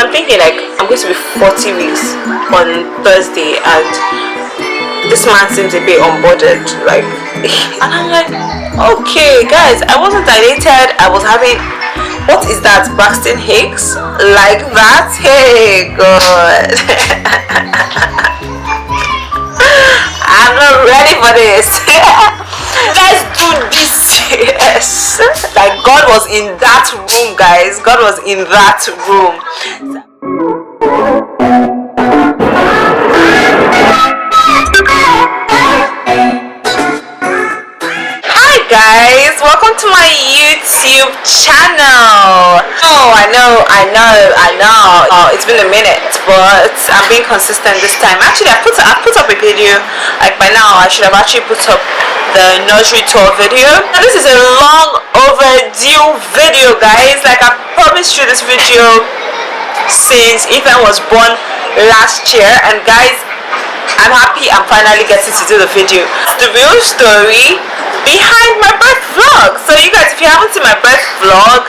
And I'm thinking like I'm going to be 40 weeks on Thursday, and this man seems a bit unbothered, like, and I'm like, okay guys, I wasn't dilated, I was having, what is that, Braxton Hicks, like that? Hey god. I'm not ready for this. Let's do this. Yes, like God was in that room, guys. God was in that room. Guys, welcome to my YouTube channel. Oh, I know. It's been a minute, but I'm being consistent this time. Actually, I put up a video. Like by now, I should have actually put up the nursery tour video. Now, this is a long overdue video, guys. Like I promised you this video since Ethan was born last year, and guys, I'm happy I'm finally getting to do the video. It's the real story behind my birth vlog. So you guys, if you haven't seen my birth vlog,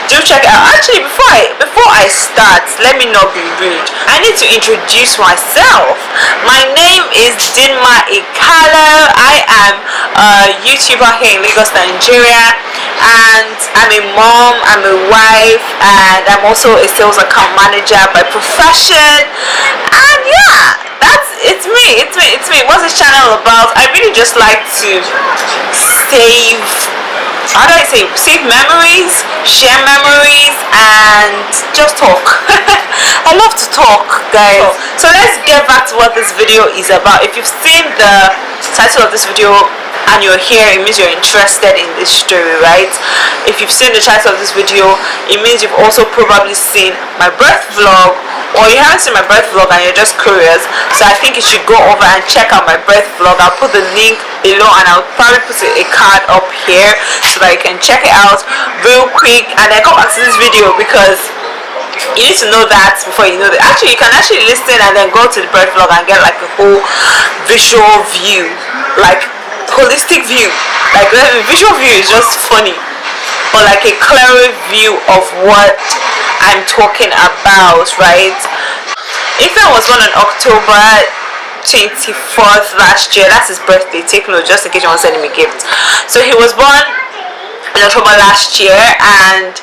do check it out. Actually, before I start, let me not be rude. I need to introduce myself. My name is dinma.obialor. I am a YouTuber here in Lagos, Nigeria, and I'm a mom, I'm a wife, and I'm also a sales account manager by profession. And yeah, it's me. What's this channel about? I really just like to save memories, share memories, and just talk. I love to talk, guys. So let's get back to what this video is about. If you've seen the title of this video and you're here, it means you're interested in this story, right? If you've seen the title of this video, it means you've also probably seen my birth vlog, or you haven't seen my birth vlog and you're just curious. So I think you should go over and check out my birth vlog. I'll put the link below, and I'll probably put a card up here so that you can check it out real quick and then come back to this video, because you need to know that before you know that. Actually, you can actually listen and then go to the birth vlog and get like a whole visual view, like holistic view. Like the visual view is just funny, but like a clearer view of what I'm talking about, right? Ethan was born on October 24th last year. That's his birthday. Take note, just in case you want to send him a gift. So he was born in October last year, and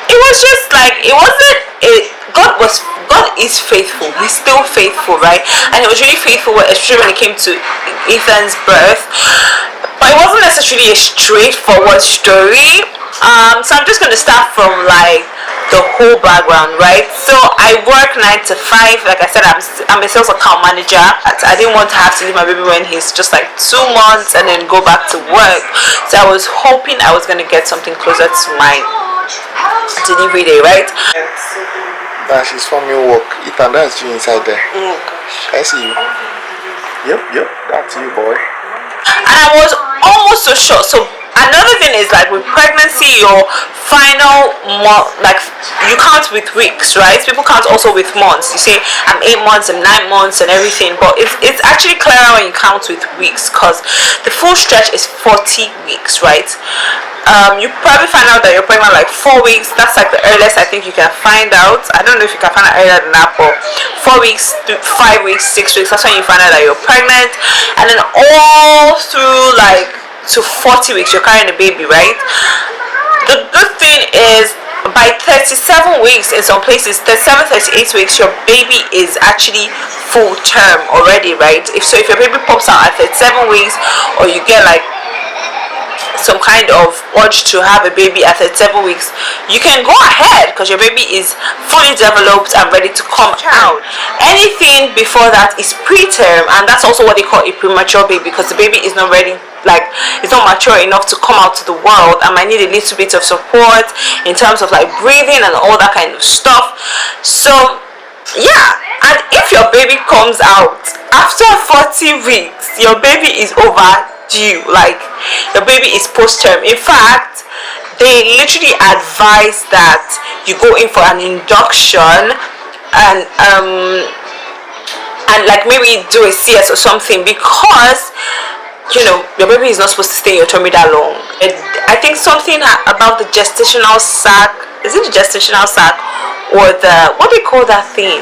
it was just like, it wasn't it. God is faithful. He's still faithful, right? And he was really faithful, especially when it came to Ethan's birth. But it wasn't necessarily a straightforward story. So I'm just going to start from like the whole background, right? So I work 9 to 5. Like I said, I'm a sales account manager. I didn't want to have to leave my baby when he's just like 2 months and then go back to work. So I was hoping I was going to get something closer to my delivery day, right? That she's from your work. Ethan, that's you inside there. Oh gosh. I see you. Yep, that's you, boy. And I was almost so sure. So another thing is, like with pregnancy, your final month, like you count with weeks, right? People count also with months. You say I'm 8 months, I'm 9 months, and everything. But it's actually clearer when you count with weeks, because the full stretch is 40 weeks, right? You probably find out that you're pregnant like 4 weeks. That's like the earliest I think you can find out. I don't know if you can find out earlier than that, but 4 weeks, 5 weeks, 6 weeks, that's when you find out that you're pregnant. And then all through like to 40 weeks you're carrying a baby, right? The good thing is by 37 weeks in some places, 37, 38 weeks, your baby is actually full term already, right? If your baby pops out at 37 weeks, or you get like some kind of urge to have a baby at 37 weeks, you can go ahead, because your baby is fully developed and ready to come out. Anything before that is preterm, and that's also what they call a premature baby, because the baby is not ready, like it's not mature enough to come out to the world and might need a little bit of support in terms of like breathing and all that kind of stuff. So yeah, and if your baby comes out after 40 weeks, your baby is overdue. Like your baby is post-term. In fact, they literally advise that you go in for an induction and like maybe do a CS or something, because you know your baby is not supposed to stay in your tummy that long. I think something about the gestational sac, is it the gestational sac or the, what do you call that thing?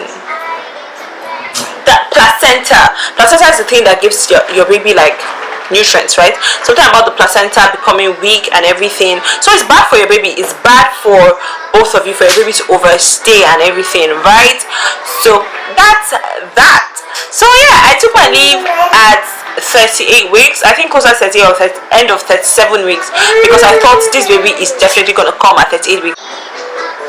The placenta. Placenta is the thing that gives your baby like nutrients, right? Something about the placenta becoming weak and everything. So it's bad for your baby. It's bad for both of you, for your baby to overstay and everything, right? So that's that. So yeah, I took my leave at 38 weeks. I think closer to 38 or end of 37 weeks, because I thought this baby is definitely gonna come at 38 weeks.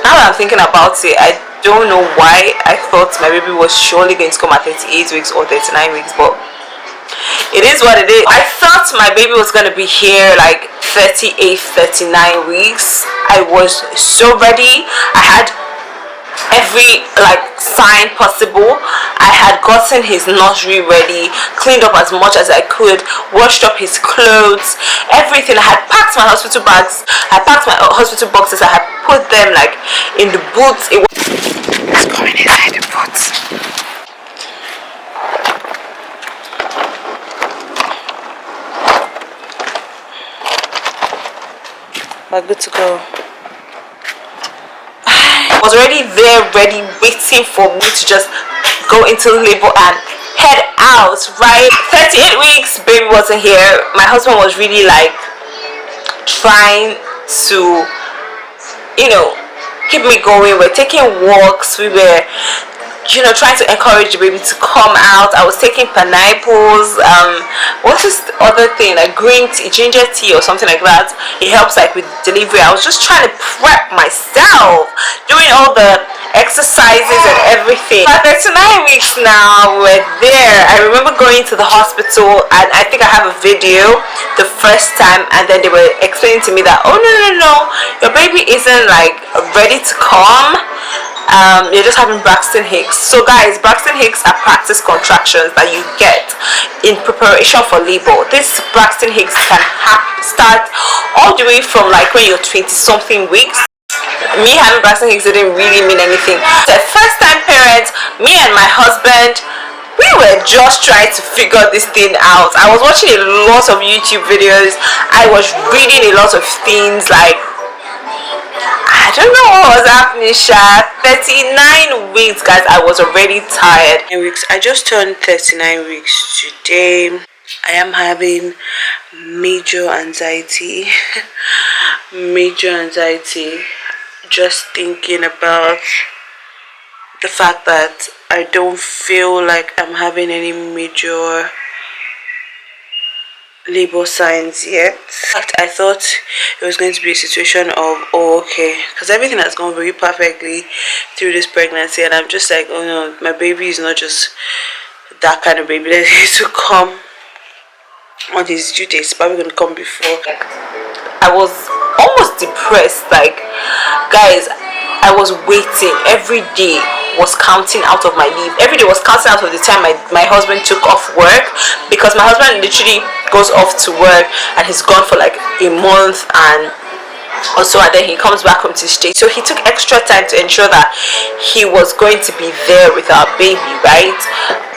Now that I'm thinking about it, I don't know why I thought my baby was surely going to come at 38 weeks or 39 weeks, but it is what it is. I thought my baby was going to be here like 38, 39 weeks. I was so ready. I had every like sign possible. I had gotten his nursery ready, cleaned up as much as I could, washed up his clothes, everything. I had packed my hospital bags, I packed my hospital boxes, I had put them like in the boots. It's going inside the boots. We're good to go. I was already there, ready, waiting for me to just go into labor and head out, right? 38 weeks, baby wasn't here. My husband was really like trying to, you know, keep me going. We're taking walks, we were, you know, trying to encourage the baby to come out. I was taking pineapples, what's this other thing, like green tea, ginger tea or something like that. It helps like with delivery. I was just trying to prep myself, doing all the exercises and everything. At 39 weeks now, we're there. I remember going to the hospital, and I think I have a video the first time, and then they were explaining to me that, oh no, your baby isn't like ready to come. You're just having Braxton Hicks. So guys, Braxton Hicks are practice contractions that you get in preparation for labor. This Braxton Hicks can start all the way from like when you're 20 something weeks. Me having Braxton Hicks didn't really mean anything. The first time parents, me and my husband, we were just trying to figure this thing out. I was watching a lot of YouTube videos, I was reading a lot of things, like I don't know what was happening, Sha. 39 weeks, guys. I was already tired. I just turned 39 weeks today. I am having major anxiety. Major anxiety. Just thinking about the fact that I don't feel like I'm having any major labor signs yet. In fact, I thought it was going to be a situation of, oh okay, because everything has gone very perfectly through this pregnancy, and I'm just like, oh no, my baby is not just that kind of baby that needs to come on his due date. It's probably going to come before. I was almost depressed. Like, guys, I was waiting. Every day was counting out of my leave. Every day was counting out of the time my husband took off work, because my husband literally goes off to work and he's gone for like a month and also, and then he comes back home to stay. So he took extra time to ensure that he was going to be there with our baby, right?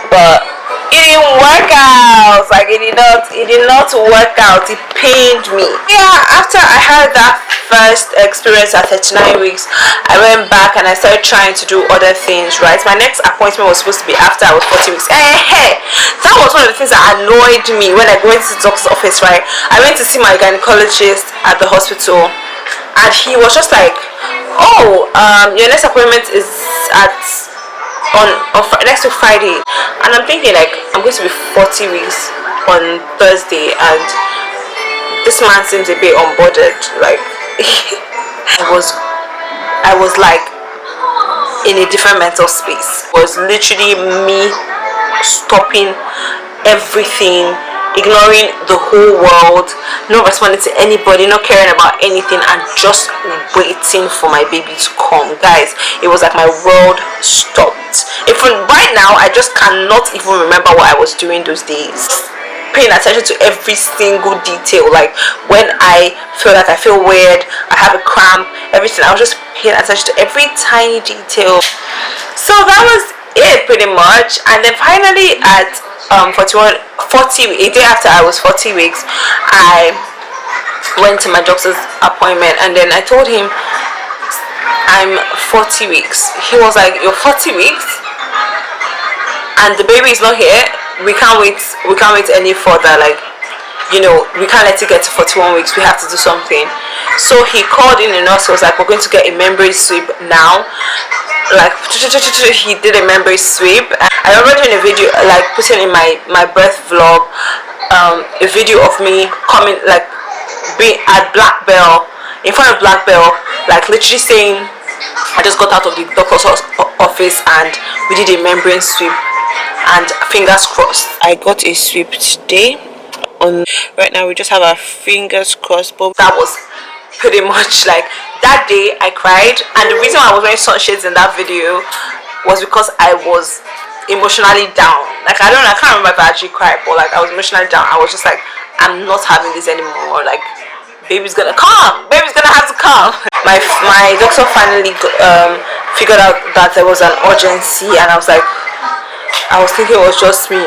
But it didn't work out. Like it did not work out. It pained me. Yeah, after I had that first experience at 39 weeks, I went back and I started trying to do other things, right? My next appointment was supposed to be after I was 40 weeks. Hey, that was one of the things that annoyed me when I went to the doctor's office, right? I went to see my gynecologist at the hospital, and he was just like, oh, your next appointment is at on next week Friday. And I'm thinking, like, I'm going to be 40 weeks on Thursday, and this man seems a bit unbothered. Like I was like in a different mental space. It was literally me stopping everything, ignoring the whole world, not responding to anybody, not caring about anything, and just waiting for my baby to come. Guys, it was like my world stopped. Even right now, I just cannot even remember what I was doing those days. Paying attention to every single detail, like when I feel like I feel weird, I have a cramp, everything. I was just paying attention to every tiny detail. So that was it pretty much. And then finally at 40, a day after I was 40 weeks, I went to my doctor's appointment, and then I told him I'm 40 weeks. He was like, you're 40 weeks and the baby is not here. We can't wait any further. Like, you know, we can't let it get to 41 weeks. We have to do something. So he called in a nurse. He was like, we're going to get a membrane sweep now. Like, he did a membrane sweep. I remember doing a video, like putting in my birth vlog, a video of me coming, like being at Black Bell, in front of Black Bell, like literally saying, I just got out of the doctor's office and we did a membrane sweep, and fingers crossed. I got a sweep today. Right now we just have our fingers crossed, but that was pretty much like that day. I cried, and the reason why I was wearing sunshades in that video was because I was emotionally down. Like, I can't remember if I actually cried, but like I was emotionally down. I was just like, I'm not having this anymore. Like, baby's gonna come, baby's gonna have to come. My doctor finally figured out that there was an urgency, and I was thinking it was just me.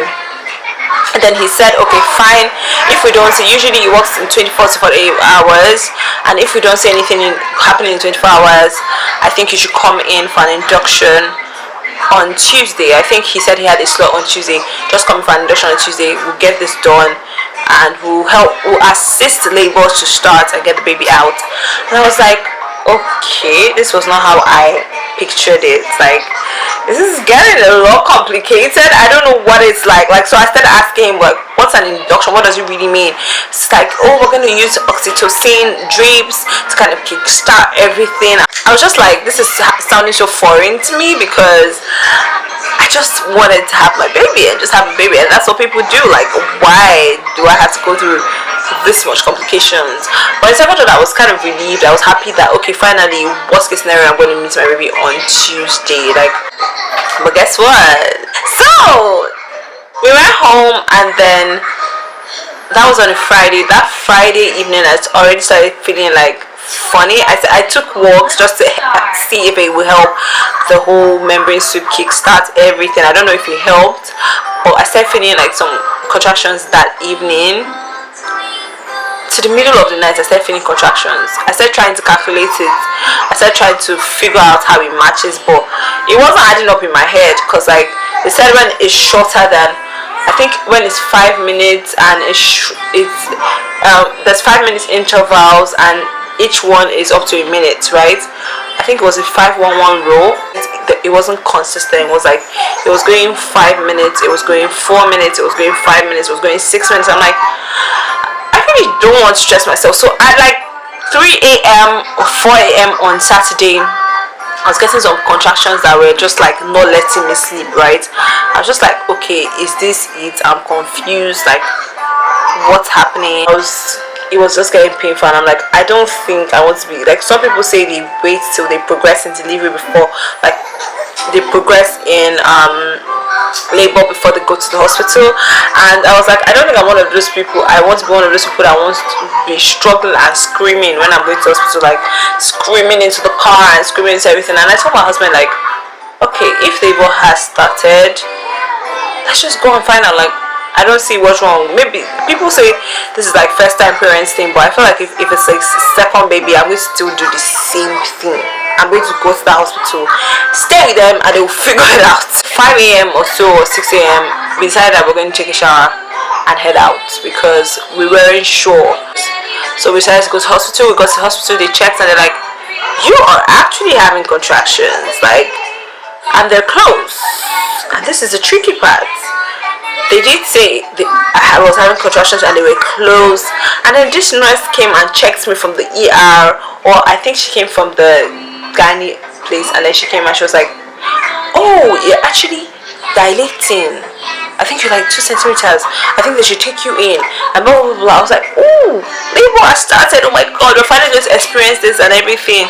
And then he said, okay, fine, if we don't see, usually it works in 24 to 48 hours, and if we don't see anything happening in 24 hours, I think you should come in for an induction on Tuesday. I think he said he had a slot on Tuesday. Just come for an induction on Tuesday. We'll get this done, and we'll assist labor to start and get the baby out. And I was like, okay, this was not how I pictured it. Like, this is getting a lot complicated. I don't know what it's like. So I started asking him, like, what's an induction? What does it really mean? It's like, oh, we're going to use oxytocin drips to kind of kickstart everything. I was just like, this is sounding so foreign to me, because I just wanted to have my baby and just have a baby, and that's what people do. Like, why do I have to go through this much complications? But in second thought, I was kind of relieved. I was happy that, okay, finally, worst case scenario, I'm going to meet my baby on Tuesday. Like, but guess what? So we went home, and then that was on a Friday. That Friday evening, I already started feeling like funny. I took walks just to see if it would help the whole membrane sweep kickstart everything. I don't know if it helped, but I started feeling like some contractions that evening. To the middle of the night, I started feeling contractions. I started trying to calculate it. I started trying to figure out how it matches, but it wasn't adding up in my head, because like they said, when it's shorter than, I think when it's 5 minutes, and there's 5 minutes intervals, and each one is up to a minute, right? I think it was a 5-1-1 rule. It wasn't consistent. It was like, it was going 5 minutes, it was going 4 minutes, it was going 5 minutes, it was going 6 minutes. I'm like, I really don't want to stress myself. So at like 3 a.m. or 4 a.m. on Saturday, I was getting some contractions that were just like not letting me sleep, right? I was just like, okay, is this it? I'm confused, like, what's happening? It was just getting painful, and I'm like, I don't think I want to be, like, some people say they wait till they progress in delivery before, like, they progress in labor before they go to the hospital. And I was like, I don't think I'm one of those people. I want to be one of those people that wants to be struggling and screaming when I'm going to the hospital, like screaming into the car and screaming into everything. And I told my husband, like, okay, if labor has started, let's just go and find out. Like, I don't see what's wrong. Maybe people say this is like first time parents thing, but I feel like if it's like second baby, I'm going to still do the same thing. I'm going to go to the hospital, stay with them, and they will figure it out. 5 a.m. or so, or 6 a.m. we decided that we're going to take a shower and head out, because we weren't sure. So we decided to go to the hospital. We got to the hospital, they checked, and they're like, you are actually having contractions, like, and they're close. And this is the tricky part. They did say I was having contractions and they were close, and then this nurse came and checked me from the ER, or I think she came from the gynae place, and then she came and she was like, oh, you're actually dilating. I think you're like 2 centimeters. I think they should take you in, and blah blah blah. I was like, oh, labor has started. Oh my god, we're finally going to experience this and everything.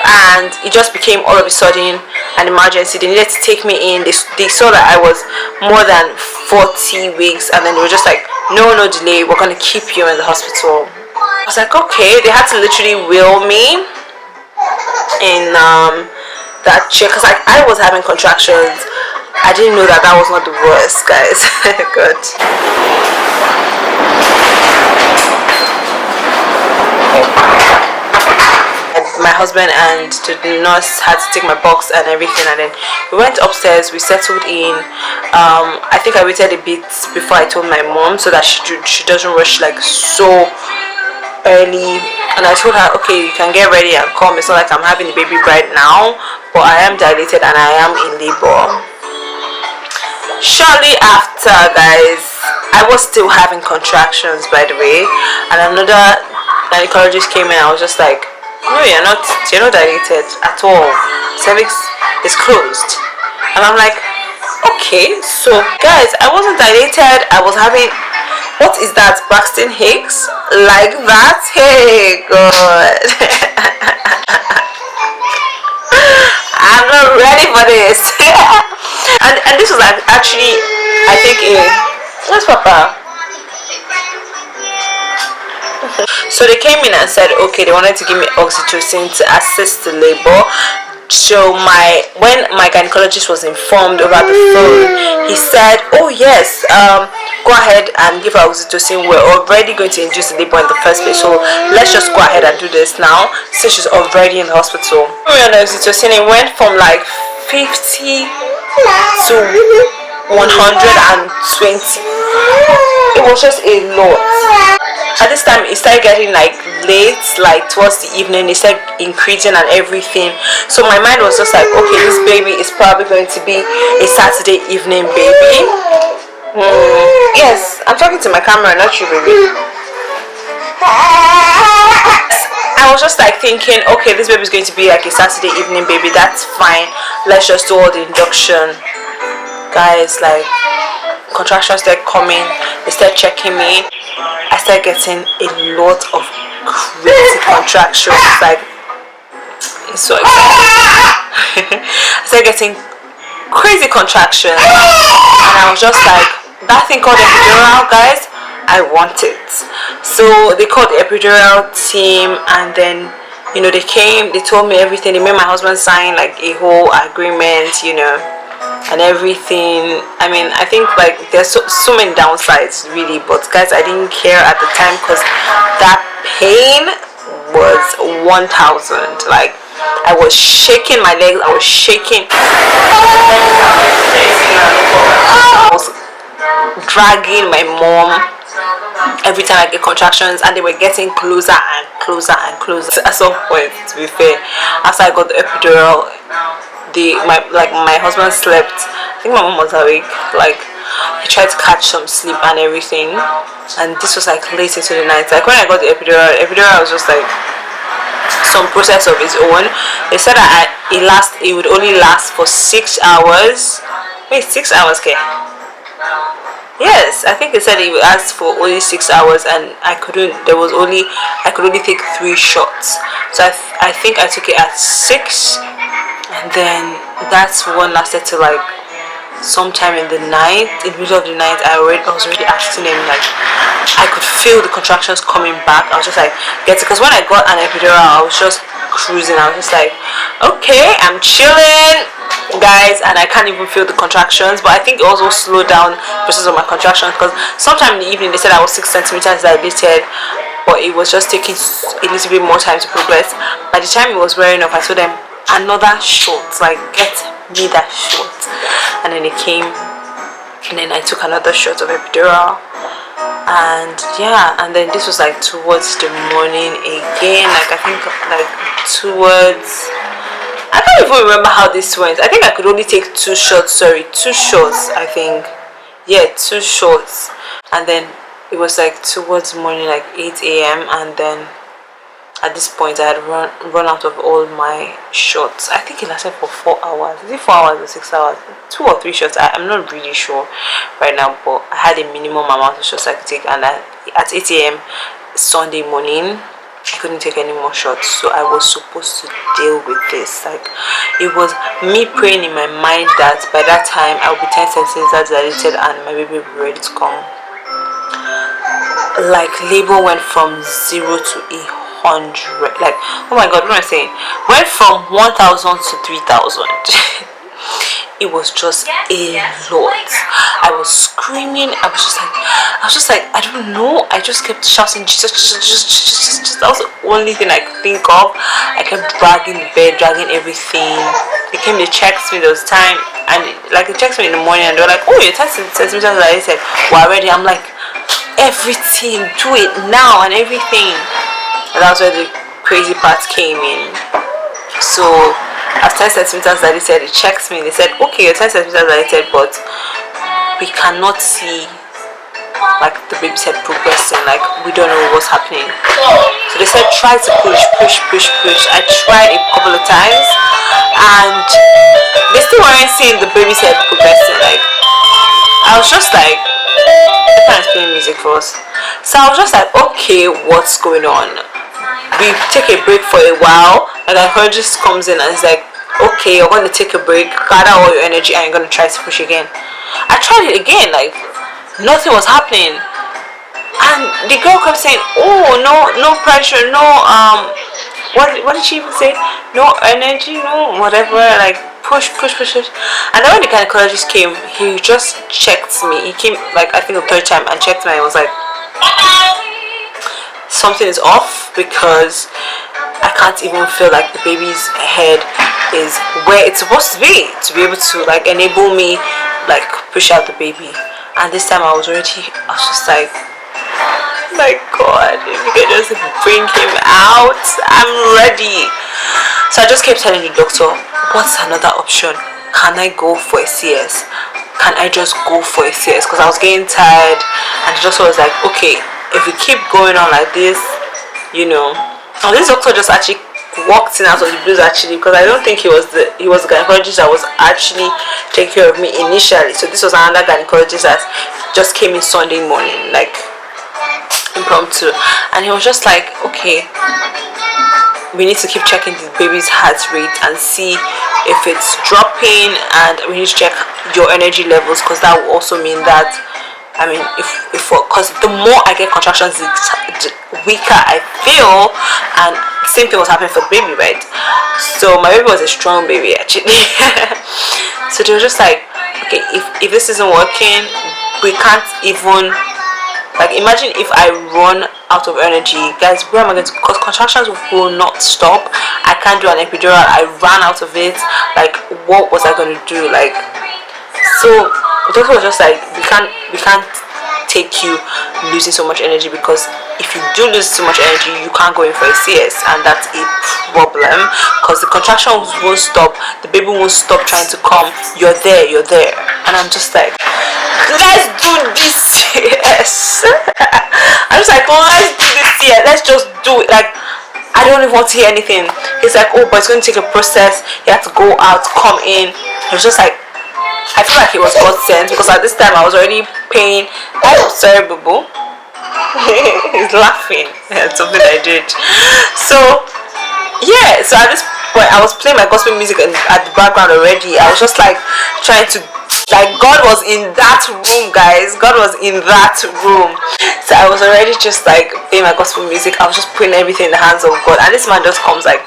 And it just became all of a sudden an emergency. They needed to take me in. They saw that I was more than 40 weeks, and then they were just like, no delay, we're going to keep you in the hospital. I was like, okay. They had to literally wheel me in that chair, because like, I was having contractions. I didn't know that was not the worst, guys. Good. My husband and the nurse had to take my box and everything, and then we went upstairs, we settled in. I think I waited a bit before I told my mom so that she doesn't rush like so early, and I told her, okay, you can get ready and come. It's not like I'm having a baby right now, but I am dilated and I am in labor. Shortly after, guys, I was still having contractions, by the way, and another gynecologist came in. I was just like, no, you're not dilated at all, cervix is closed. And I'm like, okay. So guys, I wasn't dilated, I was having, what is that, Braxton Hicks? Like that? Hey God. I'm not ready for this. and this was actually, I think, where's Papa? So they came in and said, okay, they wanted to give me oxytocin to assist the labor. So when my gynecologist was informed over the phone, he said, oh yes, go ahead and give her oxytocin. We're already going to induce the labor in the first place, so let's just go ahead and do this now since she's already in the hospital. When we were on oxytocin, it went from like 50 to 120. It was just a lot. At this time it started getting like late, like towards the evening it started increasing and everything. So my mind was just like, okay, this baby is probably going to be a Saturday evening baby. Yes, I'm talking to my camera, not you, baby. I was just like thinking, okay, this baby is going to be like a Saturday evening baby, that's fine, let's just do all the induction. Guys, like, contractions started coming, they started checking me. I started getting a lot of crazy contractions, like, it's so exciting. I started getting crazy contractions, and I was just like, that thing called epidural, guys, I want it. So they called the epidural team, and then, you know, they came, they told me everything. They made my husband sign like a whole agreement, you know, and everything. I mean, I think like there's so many downsides really, but guys, I didn't care at the time because that pain was 1000. Like, I was shaking my legs, I was shaking, I was dragging my mom every time I get contractions, and they were getting closer and closer and closer. At some point, to be fair, after I got the epidural, my husband slept. I think my mom was awake. Like, he tried to catch some sleep and everything, and this was like late into the night. Like when I got the epidural was just like some process of its own. They said that it would only last for 6 hours. Wait, 6 hours, okay? Yes, I think they said it would last for only 6 hours, and I could only take 3 shots. So I think I took it at 6, and then that's one lasted till like sometime in the night, in the middle of the night. I was already asking him, like, I could feel the contractions coming back. I was just like, get it, because when I got an epidural, I was just cruising. I was just like, okay, I'm chilling, guys, and I can't even feel the contractions. But I think it also slowed down the process of my contractions, because sometime in the evening they said I was 6 centimeters dilated, but it was just taking a little bit more time to progress. By the time it was wearing off, I told them, another shot, like, get me that shot. And then it came, and then I took another shot of epidural, and yeah, and then this was like towards the morning again, like I think like towards, I can't even remember how this went. I think I could only take 2 shots, sorry, 2 shots, I think, yeah, 2 shots. And then it was like towards morning, like 8 a.m. and then at this point I had run out of all my shots. I think it lasted for 4 hours. Is it 4 hours or 6 hours? 2 or 3 shots, I'm not really sure right now, but I had a minimum amount of shots I could take, and at 8 a.m. Sunday morning I couldn't take any more shots. So I was supposed to deal with this. Like, it was me praying in my mind that by that time I would be 10 centimeters dilated and my baby would be ready to come. Like, labor went from 0 to 100. Like, oh my god, what am I saying? Went from 1000 to 3000. it was just a lot. I was screaming. I was just like, I don't know. I just kept shouting, Jesus, Jesus, Jesus, Jesus, Jesus. That was the only thing I could think of. I kept dragging the bed, dragging everything. They came, they checked me those time, and like they checked me in the morning, and they were like, oh, your test centimeters. I said, we're ready. I'm like, everything, do it now and everything. And that's where the crazy part came in. So after 10 centimeters that they said, they checked me. They said, okay, your 10 centimeters that they said, but we cannot see like the baby's head progressing. Like we don't know what's happening. So they said, try to push, push, push, push. I tried a couple of times, and they still weren't seeing the baby's head progressing. Like I was just like, the parents playing music for us. So I was just like, okay, what's going on? We take a break for a while, and the oncologist comes in and is like, okay, you're going to take a break, gather all your energy, and you're going to try to push again. I tried it again, like nothing was happening, and the girl kept saying, oh, no pressure, no what did she even say, no energy, no whatever, like push, push, push, push. And then when the gynecologist came, he just checked me. He came like I think the third time and checked me, and was like, something is off, because I can't even feel like the baby's head is where it's supposed to be able to like enable me like push out the baby. And this time I was just like, my God, if you can just bring him out, I'm ready. So I just kept telling the doctor, what's another option? Can I go for a CS? Can I just go for a CS? Because I was getting tired, and the doctor was like, okay, if we keep going on like this, you know. And this doctor just actually walked in out of the blues, actually, because I don't think he was the gynecologist that was actually taking care of me initially. So this was another gynecologist that just came in Sunday morning, like impromptu, and he was just like, okay, we need to keep checking the baby's heart rate and see if it's dropping, and we need to check your energy levels, because that will also mean that, I mean, because the more I get contractions, the weaker I feel, and the same thing was happening for the baby, right? So my baby was a strong baby, actually. So they were just like, okay, if this isn't working, we can't even, like, imagine if I run out of energy, guys, where am I going to, because contractions will not stop. I can't do an epidural. I ran out of it. Like, what was I going to do? Like, so the doctor was just like, we can't take you losing so much energy, because if you do lose so much energy, you can't go in for a CS, and that's a problem, because the contractions won't stop, the baby won't stop trying to come. You're there, and I'm just like, let's do this CS. I'm just like, let's do this CS. Let's just do it. Like, I don't even want to hear anything. He's like, oh, but it's going to take a process. You have to go out, come in. It was just like, I feel like it was God sent, because at this time I was already paying. I'm sorry, boo boo. He's laughing at something I did. So yeah, so at this point I was playing my gospel music at the background already. I was just like trying to, like, God was in that room, guys. God was in that room. So I was already just like playing my gospel music. I was just putting everything in the hands of God, and this man just comes like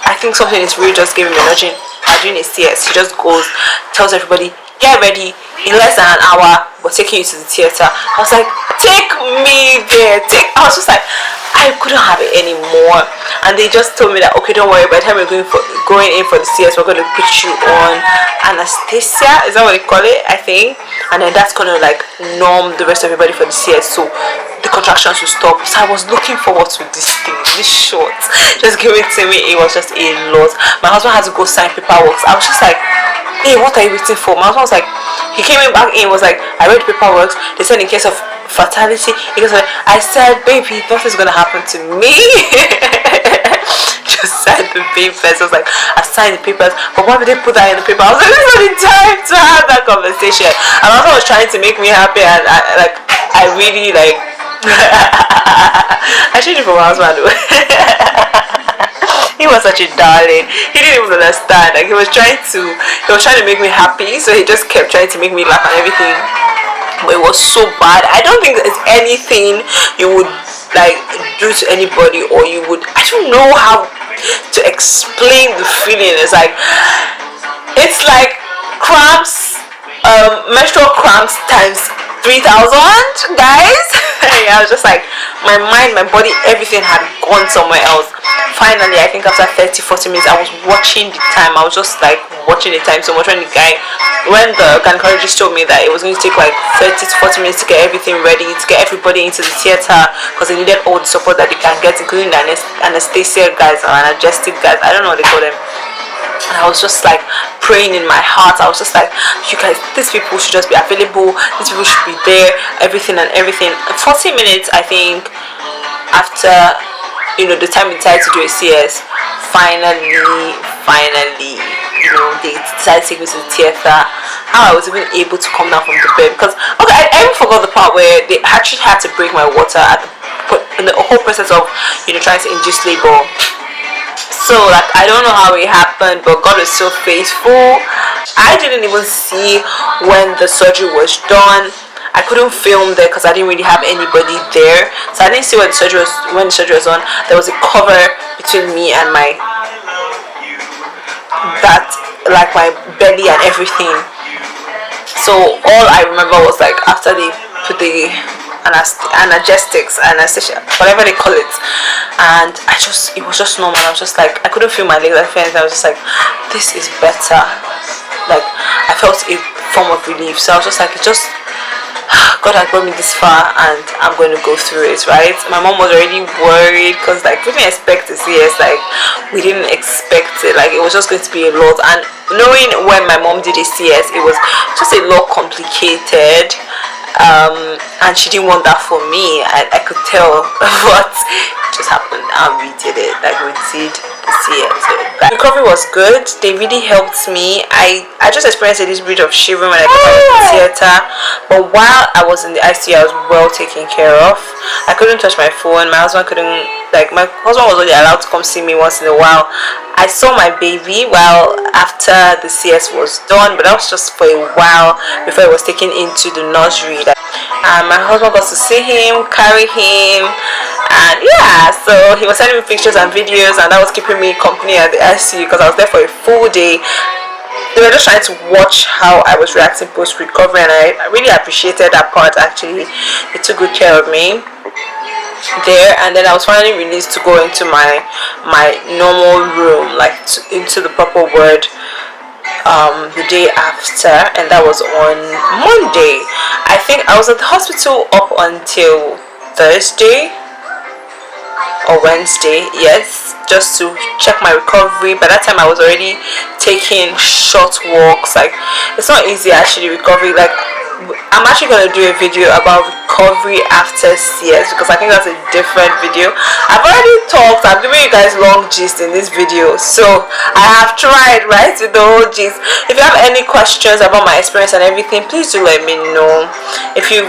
I think something is really just giving me energy. I'm doing a CS. He just goes, tells everybody, get ready, in less than an hour we're taking you to the theater. I was like, take me there. I was just like, I couldn't have it anymore. And they just told me that, okay, don't worry, by the time we're going in for the CS, we're going to put you on anesthesia, is that what they call it, I think, and then that's going to like numb the rest of everybody for the CS, so the contractions will stop. So I was looking forward to this thing, this shot. Just give it to me. It was just a lot. My husband had to go sign paperwork. I was just like, hey, what are you waiting for? My husband was like, he came in back in, was like, I read the paperwork. They said in case of fatality, because I said, baby, nothing's gonna happen to me. Just sign the papers. I was like, I signed the papers, but why would they put that in the paper? I was like, this is not the time to have that conversation. And my husband was trying to make me happy, and I really like I changed it for my husband. He was such a darling. He didn't even understand. Like, he was trying to make me happy, so he just kept trying to make me laugh and everything. But it was so bad. I don't think there's anything you would like do to anybody, or you would, I don't know how to explain the feeling. It's like, It's like cramps, menstrual cramps times 3,000, guys. I was just like, my mind, my body, everything had gone somewhere else. Finally, I think after 30-40 minutes, I was watching the time. I was just like watching the time so much. When the gynecologist told me that it was going to take like 30-40 minutes to get everything ready, to get everybody into the theater, because they needed all the support that they can get, including the anesthesia guys or analgesic guys. I don't know what they call them. And I was just like praying in my heart. I was just like, you guys, these people should just be available, these people should be there, everything. 40 minutes, I think, after, you know, the time we decided to do a CS, finally, you know, they decided to take me to the theater. How I was even able to come down from the bed, because okay, I even forgot the part where they actually had to break my water in the whole process of, you know, trying to induce labor. So like, I don't know how it happened, but God is so faithful. I didn't even see when the surgery was done. I couldn't film there because I didn't really have anybody there, so I didn't see when the surgery was on. There was a cover between me and my belly and everything. So all I remember was like after they put the anesthesia, whatever they call it, and it was just normal. I was just like, I couldn't feel my legs. I was just like, this is better. Like, I felt a form of relief. So I was just like, God has brought me this far and I'm going to go through it, right? My mom was already worried because like we didn't expect to see it. Like, we didn't expect it. Like, it was just going to be a lot. And knowing when my mom did a CS, it was just a lot complicated. And she didn't want that for me. I could tell, but it just happened and we did it. Like, we did the CS. So the recovery was good. They really helped me. I just experienced a little bit of shivering when I got out of the theater, but while I was in the ICU, I was well taken care of. I couldn't touch my phone. My husband couldn't. Like, my husband was only allowed to come see me once in a while. I saw my baby after the CS was done, but that was just for a while before he was taken into the nursery. And my husband got to see him, carry him, and yeah, so he was sending me pictures and videos, and that was keeping me company at the ICU because I was there for a full day. They were just trying to watch how I was reacting post-recovery, and I really appreciated that part. Actually, he took good care of me there. And then I was finally released to go into my normal room, like into the proper ward, the day after, and that was on Monday. I think I was at the hospital up until Thursday or Wednesday, yes, just to check my recovery. By that time I was already taking short walks. Like, it's not easy actually recovery. Like, I'm actually going to do a video about recovery after CS because I think that's a different video. I've already talked, I'm giving you guys long gist in this video, so I have tried, right, with the whole gist. If you have any questions about my experience and everything, please do let me know. If you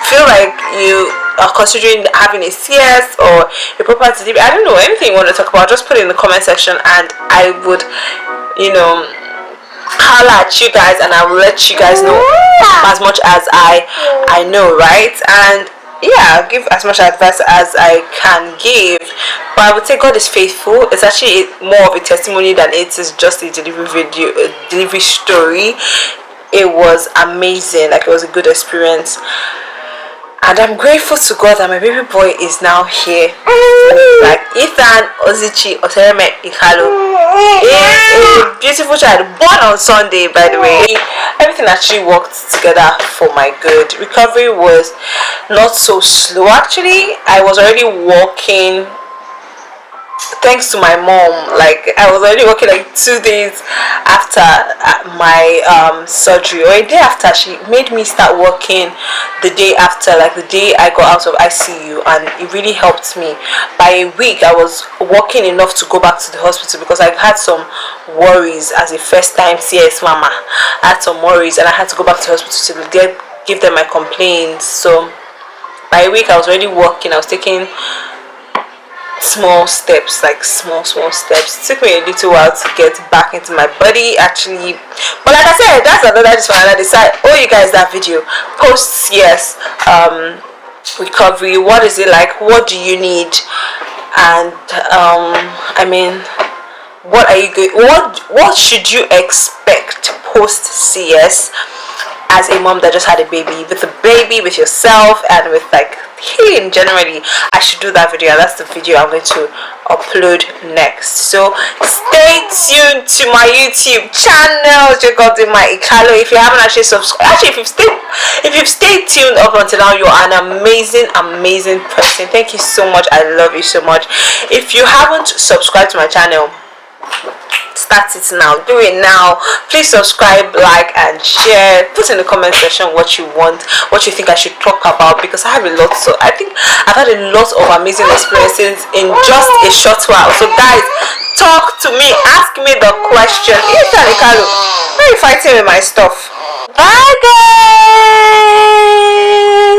feel like you are considering having a CS or a proper TDP, I don't know, anything you want to talk about, just put it in the comment section and I would, you know, holla at you guys and I will let you guys know as much as I know, right? And yeah, I'll give as much advice as I can give, but I would say God is faithful. It's actually more of a testimony than it is just a delivery video, a delivery story. It was amazing. Like, it was a good experience. And I'm grateful to God that my baby boy is now here. Like, Ethan Ozichi Otereme Ikalo is a beautiful child, born on Sunday, by the way. Everything actually worked together for my good. Recovery was not so slow. Actually, I was already walking thanks to my mom. Like, I was already working like 2 days after my surgery, or a day after. She made me start working the day after, like the day I got out of ICU, and it really helped me. By a week I was working enough to go back to the hospital because I had some worries as a first time CS mama. I had some worries and I had to go back to the hospital to give them my complaints. So by a week I was already working. I was taking small steps, like small steps. It took me a little while to get back into my body actually, but like I said, that's just for another side. Oh, you guys, that video post CS recovery, what is it like, what do you need, and I mean, what are you good, what should you expect post CS, as a mom that just had a baby, with a baby, with yourself, and with like healing generally. I should do that video, and that's the video I'm going to upload next. So stay tuned to my YouTube channel, If you haven't actually subscribed, if you've stayed tuned up until now, you're an amazing person. Thank you so much. I love you so much. If you haven't subscribed to my channel, start it now, do it now. Please subscribe, like, and share. Put in the comment section what you want, what you think I should talk about, because I have a lot. So I think I've had a lot of amazing experiences in just a short while. So guys, talk to me, ask me the question. Why are you fighting with my stuff? Bye guys.